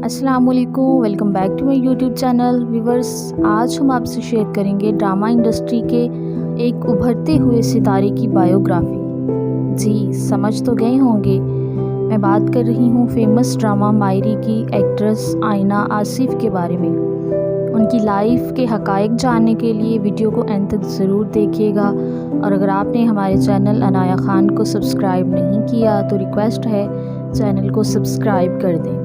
अस्सलाम वालेकुम, welcome back to my YouTube channel. Viewers, आज हम आपसे शेयर करेंगे ड्रामा इंडस्ट्री के एक उभरते हुए सितारे की बायोग्राफी। जी समझ तो गए होंगे, मैं बात कर रही हूँ फेमस ड्रामा मायरी की एक्ट्रेस आइना आसिफ के बारे में। उनकी लाइफ के हक़ाइक़ जानने के लिए वीडियो को एंड तक ज़रूर देखिएगा, और अगर आपने हमारे चैनल अनाया ख़ान को सब्सक्राइब नहीं किया तो रिक्वेस्ट है चैनल को सब्सक्राइब कर दें।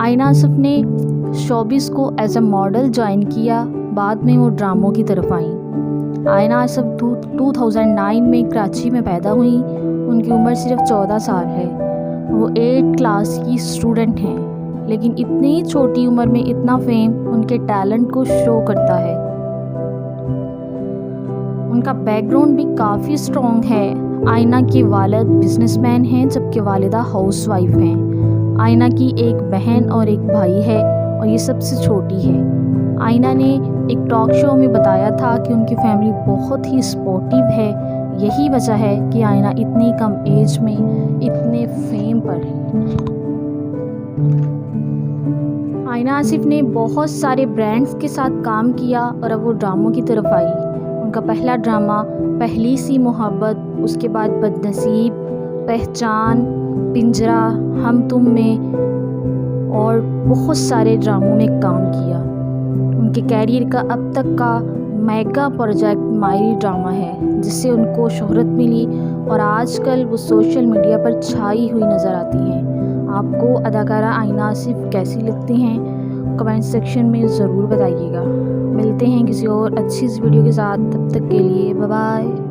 आइना आसिफ ने शोबिज़ को एज अ मॉडल ज्वाइन किया, बाद में वो ड्रामों की तरफ आईं। आइना आसिफ 2009 में कराची में पैदा हुई। उनकी उम्र सिर्फ 14 साल है। वो 8th क्लास की स्टूडेंट हैं, लेकिन इतनी छोटी उम्र में इतना फेम उनके टैलेंट को शो करता है। उनका बैकग्राउंड भी काफ़ी स्ट्रॉन्ग है। आइना के वालिद बिजनेसमैन हैं, जबकि वालिदा हाउसवाइफ हैं। आइना की एक बहन और एक भाई है, और ये सबसे छोटी है। आइना ने एक टॉक शो में बताया था कि उनकी फैमिली बहुत ही सपोर्टिव है। यही वजह है कि आइना इतनी कम एज में इतने फेम पर है। आइना आसिफ ने बहुत सारे ब्रांड्स के साथ काम किया और अब वो ड्रामों की तरफ आई। उनका पहला ड्रामा पहली सी मोहब्बत, उसके बाद बदनसीब, पहचान, पिंजरा, हम तुम में और बहुत सारे ड्रामों में काम किया। उनके कैरियर का अब तक का मेगा प्रोजेक्ट मायरी ड्रामा है, जिससे उनको शोहरत मिली और आजकल वो सोशल मीडिया पर छाई हुई नज़र आती हैं। आपको अदाकारा आइना आसिफ कैसी लगती हैं, कमेंट सेक्शन में ज़रूर बताइएगा। मिलते हैं किसी और अच्छी सी वीडियो के साथ, तब तक के लिए बाय बाय।